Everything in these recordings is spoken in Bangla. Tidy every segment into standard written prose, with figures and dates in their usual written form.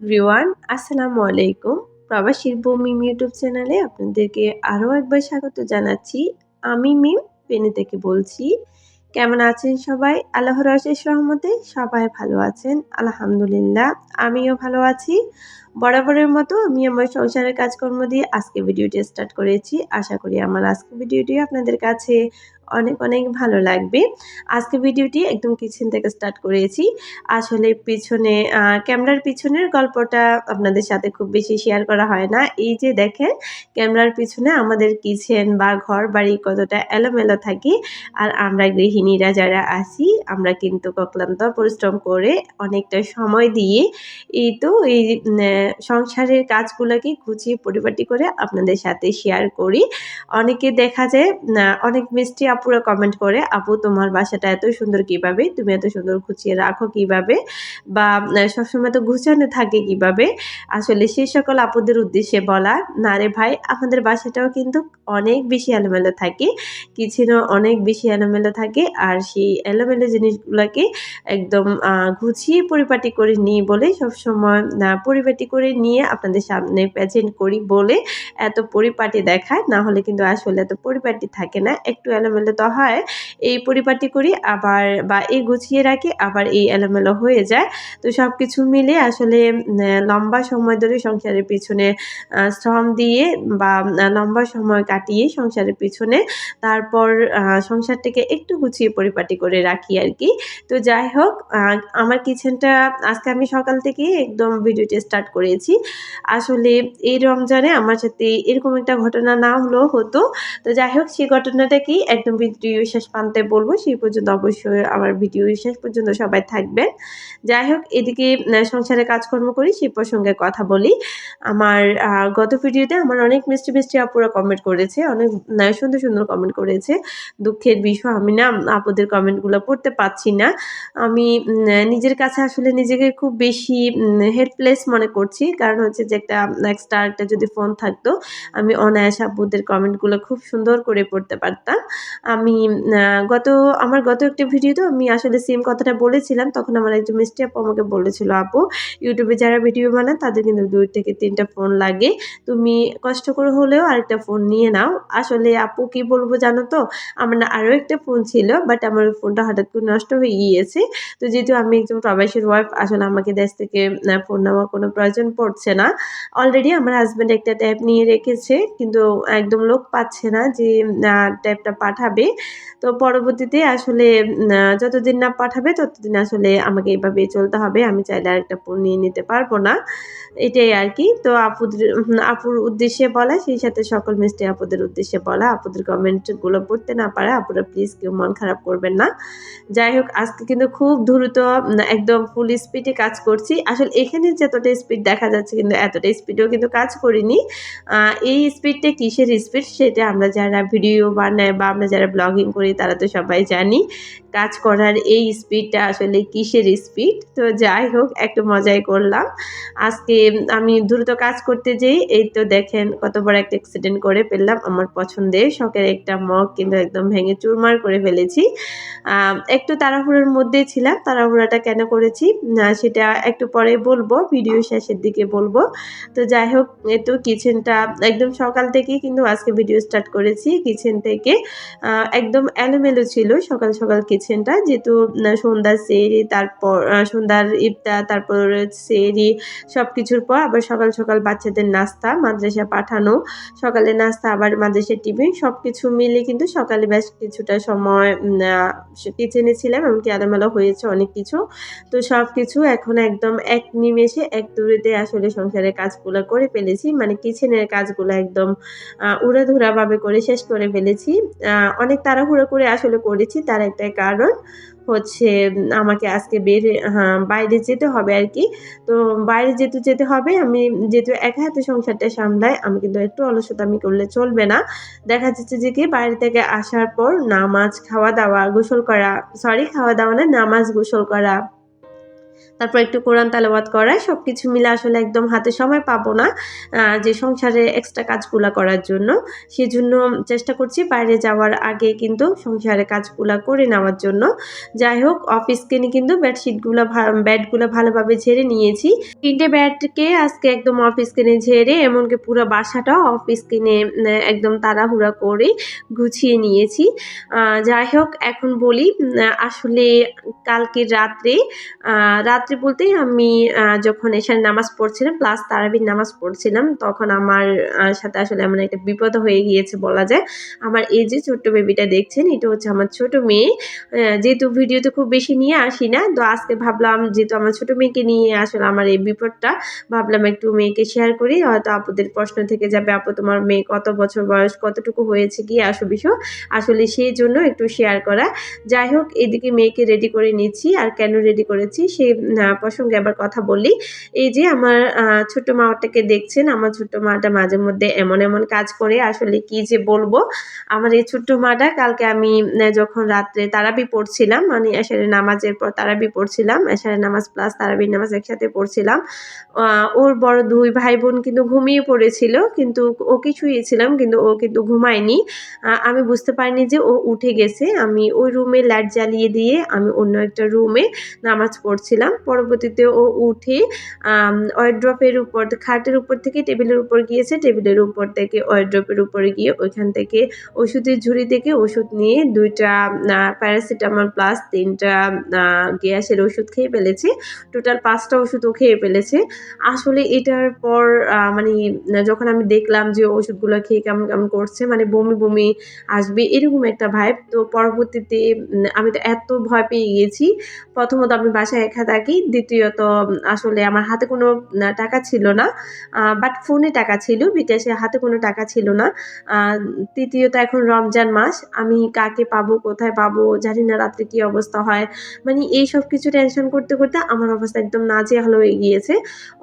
এভরিওয়ান, আসসালামু আলাইকুম। প্রবাসীর বউ মিম ইউটিউব চ্যানেলে আপনাদেরকে আরও একবার স্বাগত জানাচ্ছি। আমি মিম, ফেনী থেকে বলছি। কেমন আছেন সবাই? আল্লাহর অশেষ রহমতে সবাই ভালো আছেন, আলহামদুলিল্লাহ। আমিও ভালো আছি। বরাবরের মতো আমি আমার সংসারের কাজকর্ম দিয়ে আজকে ভিডিওটি স্টার্ট করেছি। আশা করি আমার আজকে ভিডিওটি আপনাদের কাছে অনেক অনেক ভালো লাগবে। আজকে ভিডিওটি একদম কিচেন থেকে স্টার্ট করেছি। আসলে পিছনে ক্যামেরার পিছনের গল্পটা আপনাদের সাথে খুব বেশি শেয়ার করা হয় না। এই যে দেখেন, ক্যামেরার পিছনে আমাদের কিচেন বা ঘর-বাড়ি কতটা এলোমেলো থাকে। আর আমরা গৃহিণীরা যারা আছি, আমরা কিন্তু অক্লান্ত পরিশ্রম করে অনেকটা সময় দিয়ে এই সংসারের কাজগুলোকে গুছিয়ে পরিপাটি করে আপনাদের সাথে শেয়ার করি। অনেকে দেখা যায় অনেক মিষ্টি আপুরা কমেন্ট করে, "আপু তোমার বাসাটা এত সুন্দর কিভাবে? তুমি এত সুন্দর গুছিয়ে রাখো কিভাবে? বা সবসময় তো গুছানো থাকে কিভাবে?" আসলে সেই সকল আপুদের উদ্দেশ্যে বলা, "না রে ভাই, আমাদের বাসাটাও কিন্তু অনেক বেশি এলোমেলো থাকে। কিচেনও অনেক বেশি এলোমেলো থাকে। আর সেই এলোমেলো জিনিসগুলাকে একদম গুছিয়ে পরিপাটি করে নিই বলে সবসময় পরিপাটি করে নিয়ে আপনাদের সামনে প্রেজেন্ট করি বলে এত পরিপাটি দেখায়। না হলে কিন্তু আসলে এত পরিপাটি থাকে না। একটু এলোমেলো তো হয়। এই পরিপাটি করি আবার বা এই গুছিয়ে রাখি আবার এই এলোমেলো হয়ে যায়। তো সবকিছু মিলে আসলে লম্বা সময় ধরে সংসারের পিছনে শ্রম দিয়ে বা লম্বা সময় কাটিয়ে সংসারের পিছনে তারপর সংসারটাকে একটু গুছিয়ে পরিপাটি করে রাখি আরকি। তো যাই হোক, আমার কিচেনটা আজকে আমি সকাল থেকেই একদম ভিডিওটি স্টার্ট করেছি। আসলে এই রমজানে আমার সাথে এরকম একটা ঘটনা না হলেও হতো। তো যাই হোক, সেই ঘটনাটা কি একদম ভিডিও শেষ প্রান্তে বলব। সেই পর্যন্ত অবশ্যই আমার ভিডিও শেষ পর্যন্ত সবাই থাকবেন। যাই হোক, এদিকে সংসারে কাজকর্ম করি সেই প্রসঙ্গে কথা বলি। আমার গত ভিডিওতে আমার অনেক মিষ্টি, মিষ্টি আপুরা কমেন্ট করেছে। অনেক সুন্দর, সুন্দর কমেন্ট করেছে। দুঃখের বিষয় আমি না আপুদের কমেন্টগুলো পড়তে পারছি না। আমি নিজের কাছে আসলে নিজেকে খুব বেশি হেল্পলেস মনে করছি। কারণ হচ্ছে যে এক্সট্রা আরেকটা যদি ফোন থাকতো, আমি অনায়াসে আপুদের কমেন্টগুলো খুব সুন্দর করে পড়তে পারতাম। আমি আ গত আমার গত একটা ভিডিওতে আমি আসলে সেম কথাটা বলেছিলাম। তখন আমার একজন মিষ্টি আপু আমাকে বলেছিল, "আপু, YouTube এ যারা ভিডিও বানায় তাদের কিন্তু ২ থেকে ৩ টা ফোন লাগে। তুমি কষ্ট করে হলেও আরেকটা ফোন নিয়ে নাও।" আসলে আপু কি বলবো জানো তো? আমার না আরো একটা ফোন ছিল, বাট আমার ওই ফোনটা হঠাৎ করে নষ্ট হয়ে গিয়েছে। তো যেহেতু আমি একজন প্রবাসীর ওয়াইফ, আসলে আমাকে দেশ থেকে ফোন নেওয়ার কোনো প্রয়োজন পড়ছে না। অলরেডি আমার হাসব্যান্ড একটা ট্যাব নিয়ে রেখেছে, কিন্তু একদম লোক পাচ্ছে না যে ট্যাবটা পাঠাবে। তো পরবর্তীতে আসলে যতদিন না পাঠাবে ততদিন আসলে আমাকে এভাবেই চলতে হবে। আমি চাইলে আরেকটা ফোন নিয়ে নিতে পারব না। এটাই আরকি। তো আপুর উদ্দেশ্যে বলা, সেই সাথে সকল মিষ্টি আপুদের উদ্দেশ্যে বলা, আপুদের কমেন্টগুলো পড়তে না পারা আপুরা প্লিজ কেউ মন খারাপ করবেন না। যাই হোক, আজকে কিন্তু খুব দ্রুত একদম ফুল স্পিডে কাজ করছি। আসলে এখানে যতটা স্পিড দেখা যাচ্ছে কিন্তু এতটা স্পিডেও কিন্তু কাজ করিনি। আ এই স্পিডটা কিসের স্পিড সেটা আমরা যারা ভিডিও বানাই বা আমরা যারা ব্লগিং করি তারা তো সবাই জানি। কাজ করার এই স্পিডটা আসলে কিসের স্পিড। তো যাই হোক, একটু মজাই করলাম। আজকে আমি দ্রুত কাজ করতে যেয়ে এই তো দেখেন কত বড় একটা অ্যাক্সিডেন্ট করে ফেললাম। আমার পছন্দের শখের একটা মগ কিন্তু একদম ভেঙে চুরমার করে ফেলেছি। একটু তাড়াহুড়োর মধ্যে ছিলাম। তাড়াহুড়াটা কেন করেছি সেটা একটু পরে বলবো, ভিডিও শেষের দিকে বলবো। তো যাই হোক, এই তো কিচেনটা একদম সকাল থেকেই কিন্তু আজকে ভিডিও স্টার্ট করেছি। কিচেন থেকে একদম এলোমেলো ছিল সকাল, সকাল কিচেনটা। যেহেতু সন্ধ্যার সেহরি, তারপর সন্ধ্যার ইফতার, তারপর সেহরি সবকিছুর পর আবার সকাল, সকাল বাচ্চাদের নাস্তা, মাদ্রাসায় পাঠানো, সকালের নাস্তা আবার মাদ্রাসার টিফিন সবকিছু মিলে কিন্তু সকালে বেশ কিছুটা সময় কিচেনে ছিলাম। এমনকি এলোমেলো হয়েছে অনেক কিছু। তো সবকিছু এখন একদম এক নিমেষে এক দৌড়েতে আসলে সংসারের কাজগুলা করে ফেলেছি। মানে কিচেনের কাজগুলা একদম উড়াধুরাভাবে করে শেষ করে ফেলেছি। আ অনেক তাড়াহুড়ো করে আসলে করেছি। তার একটাই কারণ হচ্ছে আমাকে আজকে বাইরে যেতে হবে আরকি। তো বাইরে যেহেতু যেতে হবে, আমি যেহেতু একা হাতে সংসারটা সামলাই, আমি কিন্তু একটু অলসতামি করলে চলবে না। দেখা যাচ্ছে যে কি বাইরে থেকে আসার পর নামাজ, খাওয়া-দাওয়া, গোসল করা, খাওয়া-দাওয়া না, নামাজ, গোসল করা, তারপর একটু কোরআন তেলাওয়াত করা, সবকিছু মিলে আসলে একদম হাতে সময় পাবো না যে সংসারে এক্সট্রা কাজগুলা করার জন্য। সেজন্য চেষ্টা করছি বাইরে যাওয়ার আগে কিন্তু সংসারে কাজগুলা করে নেওয়ার জন্য। যাই হোক, অফিস কিনে কিন্তু বেডগুলা ভালোভাবে ঝেড়ে নিয়েছি। ৩ টে বেডকে আজকে একদম অফিস কিনে ঝেড়ে এমনকি পুরো বাসাটাও অফিস কিনে একদম তাড়াহুড়া করে গুছিয়ে নিয়েছি। যাই হোক, এখন বলি আসলে কালকে রাত্রে বলতেই আমি যখন এশার নামাজ পড়ছিলাম প্লাস তারাবির নামাজ পড়ছিলাম, তখন আমার সাথে আসলে এমন একটা বিপদ হয়ে গিয়েছে বলা যায়। আমার এই যে ছোট্ট বেবিটা দেখছেন, এটা হচ্ছে আমার ছোট মেয়ে। যেহেতু ভিডিওতে খুব বেশি নিয়ে আসি না, তো আজকে ভাবলাম যেহেতু আমার ছোট মেয়েকে নিয়ে আসলে আমার এই বিপদটা, ভাবলাম একটু মেয়েকে শেয়ার করি। হয়তো আপুদের প্রশ্ন থেকে যাবে, আপু তোমার মেয়ে কত বছর বয়স, কতটুকু হয়েছে, কি বিষয় আসলে সেই জন্য একটু শেয়ার করা। যাই হোক, এদিকে মেয়েকে রেডি করে নিচ্ছি। আর কেন রেডি করেছি সেই প্রসঙ্গে আবার কথা বলি। এই যে আমার ছোট্ট মাটাকে দেখছেন, আমার ছোট্ট মাটা মাঝে মধ্যে এমন কাজ করে আসলে কি যে বলবো। আমার এই ছোট্ট মাটা কালকে আমি যখন রাত্রে তারাবি পড়ছিলাম, মানে এশারের নামাজের পর তারাবি পড়ছিলাম, এশারের নামাজ প্লাস তারাবির নামাজ একসাথে পড়ছিলাম। ওর বড় 2 ভাই বোন কিন্তু ঘুমিয়ে পড়েছিল, কিন্তু ওকে শুইয়েছিলাম কিন্তু ও কিন্তু ঘুমায়নি। আমি বুঝতে পারিনি যে ও উঠে গেছে। আমি ওই রুমে লাইট জ্বালিয়ে দিয়ে আমি অন্য একটা রুমে নামাজ পড়ছিলাম। পরবর্তীতে ও উঠে ওয়ারড্রপের উপর, খাটের উপর থেকে টেবিলের উপর গিয়েছে, টেবিলের উপর থেকে ওয়ারড্রপের উপরে গিয়ে ওইখান থেকে ওষুধের ঝুড়ি থেকে ওষুধ নিয়ে 2 টা প্যারাসিটামল প্লাস 3 টা গ্যাসের ওষুধ খেয়ে ফেলেছে। টোটাল 5 টা ওষুধ ও খেয়ে ফেলেছে। আসলে এটার পর মানে যখন আমি দেখলাম যে ওষুধগুলো খেয়ে কেমন করছে, মানে বমি আসবে এরকম একটা ভাইব। তো পরবর্তীতে আমি তো এত ভয় পেয়ে গিয়েছি। প্রথমত আমি বাসায় একা থাকি। দ্বিতীয়ত আসলে আমার হাতে কোনো টাকা ছিল না। বাট ফোনে টাকা ছিল, বিকাশে হাতে কোনো টাকা ছিল না। আ তৃতীয়ত এখন রমজান মাস। আমি কাকে পাবো, কোথায় পাবো, জানি না রাত্রে কি অবস্থা হয়। মানে এইসব কিছু টেনশন করতে আমার অবস্থা একদম নাজেহাল হয়ে গিয়েছে।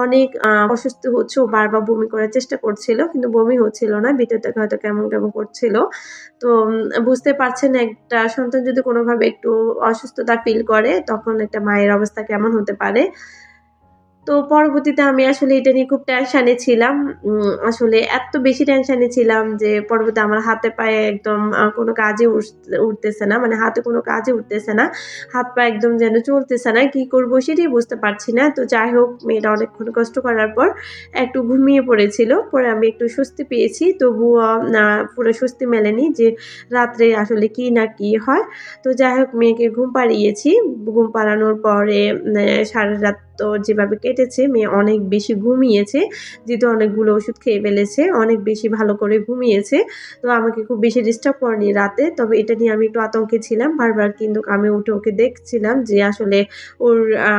অনেক অস্বস্তি হচ্ছে, ও বারবার বমি করার চেষ্টা করছিল। কিন্তু বমি হচ্ছিল না। ভিতর থেকে হয়তো কেমন করছিল। তো বুঝতে পারছেন একটা সন্তান যদি কোনোভাবে একটু অসুস্থতা ফিল করে, তখন একটা মায়ের অবস্থা কেমন হতে পারে। তো পরবর্তীতে আমি আসলে এটা নিয়ে খুব টেনশনে ছিলাম। আসলে এত বেশি টেনশনে ছিলাম যে পরবর্তীতে আমার হাতে পায়ে একদম কোনো কাজে উঠতেছে না। মানে হাতে কোনো কাজে উঠতেছে না। হাত পা একদম যেন চলতেছে না। কি করব সেটাই বুঝতে পারছি না। তো যাই হোক, মেয়েটা অনেকক্ষণ কষ্ট করার পর একটু ঘুমিয়ে পড়েছিল। পরে আমি একটু স্বস্তি পেয়েছি। তবুও পুরো স্বস্তি মেলেনি যে রাত্রে আসলে কি না কি হয়। তো যাই হোক, মেয়েকে ঘুম পাড়িয়েছি। ঘুম পাড়ানোর পরে সারারাত তো যেভাবে কেটেছে, মেয়ে অনেক বেশি ঘুমিয়েছে। যেহেতু অনেকগুলো ওষুধ খেয়ে ফেলেছে, অনেক বেশি ভালো করে ঘুমিয়েছে। তো আমাকে খুব বেশি ডিস্টার্ব করেনি রাতে। তবে এটা নিয়ে আমি একটু আতঙ্কে ছিলাম। বারবার কিন্তু আমি উঠে ওকে দেখছিলাম যে আসলে ওর আ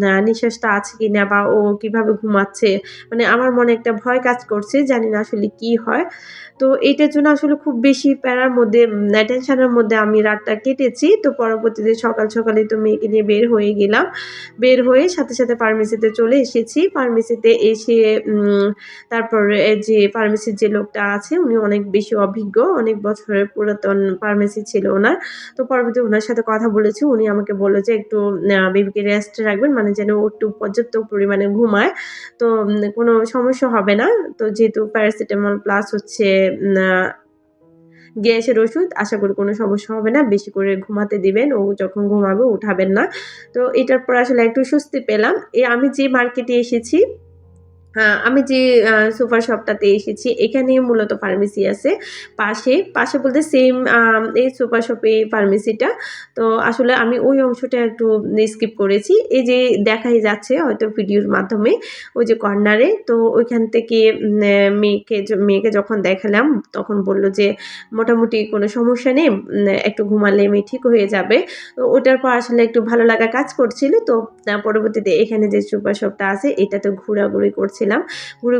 না নিঃশ্বাসটা আছে কিনা বা ও কিভাবে ঘুমাচ্ছে। মানে আমার মনে একটা ভয় কাজ করছে। জানি না আসলে কি হয়। তো এইটার জন্য আসলে খুব বেশি প্যারার মধ্যে টেনশনের মধ্যে আমি রাতটা কেটেছি। তো পরবর্তীতে সকালেই তো মেয়েকে নিয়ে বের হয়ে গেলাম। বের হয়ে সাথে ফার্মেসিতে চলে এসেছি। ফার্মেসিতে এসে তারপরে যে ফার্মেসির যে লোকটা আছে উনি অনেক বেশি অভিজ্ঞ, অনেক বছরের পুরাতন ফার্মেসি ছিল উনার। তো পরবর্তীতে উনার সাথে কথা বলেছি। উনি আমাকে বলল যে একটু বেবিকে রেস্টে রাখবেন, মানে যেন ও একটু পর্যাপ্ত পরিমাণে ঘুমায়। তো কোনো সমস্যা হবে না। তো যেহেতু প্যারাসিটামল প্লাস হচ্ছে আ গ্যাসের ওষুধ, আশা করি কোনো সমস্যা হবে না। বেশি করে ঘুমাতে দিবেন। ও যখন ঘুমাবে উঠাবেন না। তো এটার পর আসলে একটু স্বস্তি পেলাম। আমি যে মার্কেটে এসেছি, আমি যে সোফা শপটাতে এসেছি, এখানে মূলত ফার্মেসি আছে পাশে বলতে সেম এই সোফা শপে ফার্মেসিটা। তো আসলে আমি ওই অংশটা একটু স্কিপ করেছি। এই যে দেখাই যাচ্ছে হয়তো ভিডিওর মাধ্যমে, ওই যে কর্নারে। তো ওইখান থেকে মেয়েকে যখন দেখালাম, তখন বলল যে, "মোটামুটি কোনো সমস্যা নেই। একটু ঘুমালে মেয়ে ঠিক হয়ে যাবে।" তো ওটার পর আসলে একটু ভালো লাগা কাজ করছিল। তো পরবর্তীতে এখানে যে সুপার শপটা আছে এটাতে ঘোরাঘুরি করছিলাম।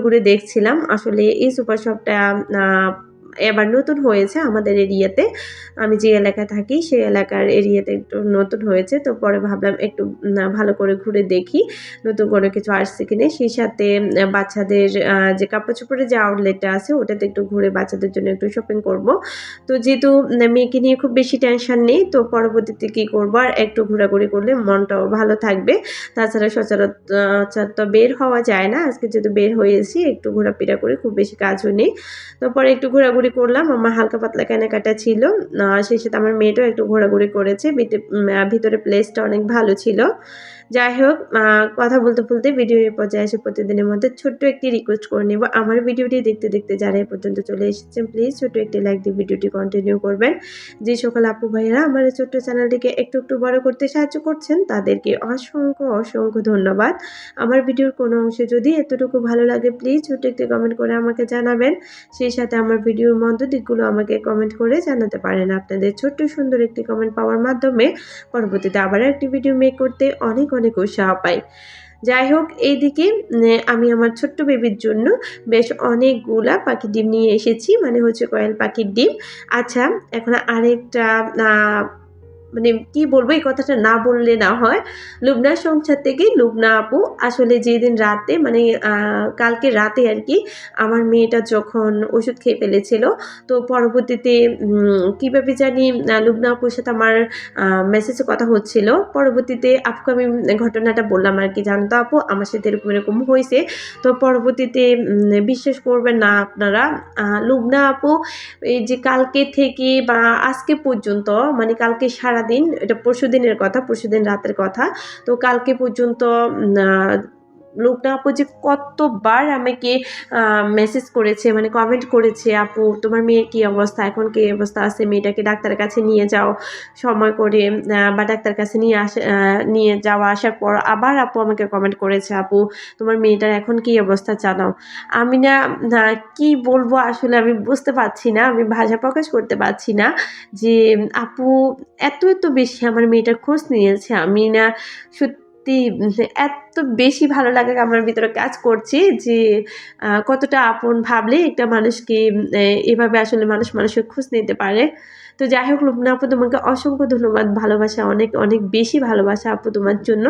ঘুরে দেখছিলাম। আসলে এই সুপার শপটা আ এবার নতুন হয়েছে আমাদের এরিয়াতে। আমি যে এলাকায় থাকি সেই এলাকার এরিয়াতে একটু নতুন হয়েছে। তো পরে ভাবলাম একটু ভালো করে ঘুরে দেখি নতুন কোনো কিছু আসছে কিনা। সেই সাথে বাচ্চাদের যে কাপড়-চোপড়ের যে আউটলেটটা আছে ওটাতে একটু ঘুরে বাচ্চাদের জন্য একটু শপিং করব। তো যেহেতু মেয়েকে নিয়ে খুব বেশি টেনশন নেই, তো পরবর্তীতে কি করব আর একটু ঘোরাঘুরি করলে মনটাও ভালো থাকবে। তাছাড়া সচরাচর তো বের হওয়া যায় না। আজকে যেহেতু বের হয়েছি একটু ঘোরাফেরা করি, খুব বেশি কাজও নেই। তো পরে একটু ঘোরাঘুরি করলাম। আমার হালকা পাতলা কেনাকাটা ছিল। সেই সাথে আমার মেয়েটাও একটু ঘোরাঘুরি করেছে। ভিতরে প্লেসটা অনেক ভালো ছিল। যাই হোক কথা বলতে ভিডিও এ পর্যায়ে এসে প্রতিদিনের মধ্যে ছোট্ট একটি রিকোয়েস্ট করে নেব। আমার ভিডিওটি দেখতে যারা এ পর্যন্ত চলে এসেছেন প্লিজ ছোট্ট একটি লাইক দিয়ে ভিডিওটি কন্টিনিউ করবেন। যে সকল আপু ভাইয়েরা আমার এই ছোট্ট চ্যানেলটিকে একটু বড় করতে সাহায্য করছেন তাদেরকে অসংখ্য ধন্যবাদ। আমার ভিডিওর কোনো অংশে যদি এতটুকু ভালো লাগে প্লিজ ছোট্ট একটি কমেন্ট করে আমাকে জানাবেন। সেই সাথে আমার ভিডিওর মন্দ দিকগুলো আমাকে কমেন্ট করে জানাতে পারেন। আপনাদের ছোট্ট সুন্দর একটি কমেন্ট পাওয়ার মাধ্যমে পরবর্তীতে আবারও একটি ভিডিও মেক করতে অনেক উৎসাহ পাই। যাই হোক এইদিকে আমি আমার ছোট্ট বেবির জন্য বেশ অনেকগুলা পাখির ডিম নিয়ে এসেছি। মানে হচ্ছে কয়েল পাখির ডিম। আচ্ছা এখন আরেকটা আ মানে কি বলবো এই কথাটা না বললে না হয়। লুবনার সংসার থেকে লুবনা আপু আসলে যেদিন রাতে মানে কালকে রাতে আরকি আমার মেয়েটা যখন ওষুধ খেয়ে ফেলেছিল, তো পরবর্তীতে কিভাবে জানি লুবনা আপুর সাথে আমার মেসেজে কথা হচ্ছিল। পরবর্তীতে আপুকে আমি ঘটনাটা বললাম আরকি, "জানো তো আপু আমার সাথে এরকম হইছে।" তো পরবর্তীতে বিশ্বাস করবেন না আপনারা লুবনা আপু এই যে কালকে থেকে বা আজকে পর্যন্ত মানে কালকে সারাদিন এটা পরশুদিনের কথা, পরশুদিন রাতের কথা। তো কালকে পর্যন্ত আ লোকটা আপু যে কতবার আমাকে মেসেজ করেছে মানে কমেন্ট করেছে, "আপু তোমার মেয়ের কি অবস্থা? এখন কি অবস্থা আছে? মেয়েটাকে ডাক্তারের কাছে নিয়ে যাও সময় করে।" বা ডাক্তারের কাছে নিয়ে যাওয়া আসার পর আবার আপু আমাকে কমেন্ট করেছে, "আপু তোমার মেয়েটার এখন কি অবস্থা জানাও।" আমি না কি বলবো আসলে আমি বুঝতে পারছি না। আমি ভাষা প্রকাশ করতে পারছি না যে আপু এত বেশি আমার মেয়েটার খোঁজ নিয়েছে। আমি না সত্যি এত বেশি ভালো লাগা আমার ভিতরে কাজ করছে যে কতটা আপন ভাবলে একটা মানুষকে এভাবে আসলে মানুষের খোঁজ নিতে পারে। তো যাই হোক লুবনা আপু তোমাকে অসংখ্য ধন্যবাদ। ভালোবাসা অনেক বেশি ভালোবাসা আপু তোমার জন্য।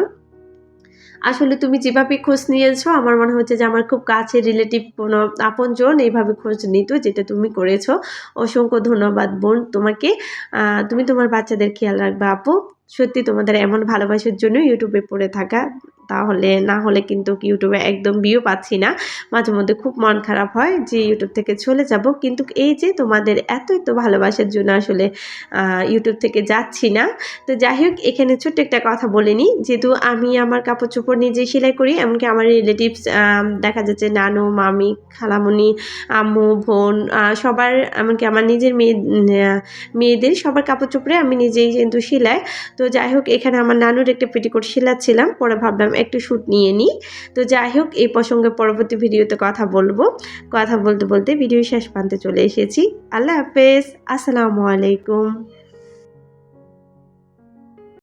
আসলে তুমি যেভাবে খোঁজ নিয়েছো আমার মনে হচ্ছে যে আমার খুব কাছের রিলেটিভ কোনো আপনজন এইভাবে খোঁজ নিত যেটা তুমি করেছো। অসংখ্য ধন্যবাদ বোন তোমাকে। তুমি তোমার বাচ্চাদের খেয়াল রাখবা আপু। সত্যি তোমাদের এমন ভালোবাসার জন্য YouTube এ পড়ে থাকা। না হলে কিন্তু YouTube এ একদম ভিউ পাচ্ছি না। মাঝেমধ্যে খুব মন খারাপ হয় যে YouTube থেকে চলে যাব। কিন্তু এই যে তোমাদের এত ভালোবাসার জন্য আসলে YouTube থেকে যাচ্ছি না। তো যাই হোক এখানে ছোট্ট একটা কথা বলে নিই। যেহেতু আমি আমার কাপড়-চোপড় নিজেই সেলাই করি, এমনকি আমার রিলেটিভস দেখা যাচ্ছে নানু, মামি, খালামণি, আম্মু, বোন সবার এমনকি আমার নিজের মেয়েদের সবার কাপড়-চোপড়ে আমি নিজেই কিন্তু সেলাই। তো যাই হোক এখানে আমার নানুর একটা পেটিকোট সেলাচ্ছিলাম। পরে ভাবলাম একটু শুট নিয়ে নিই। তো যাই হোক এই প্রসঙ্গে পরবর্তী ভিডিওতে কথা বলবো। কথা বলতে ভিডিও শেষ প্রান্তে চলে এসেছি। আল্লাহ হাফেজ। আসসালামু আলাইকুম।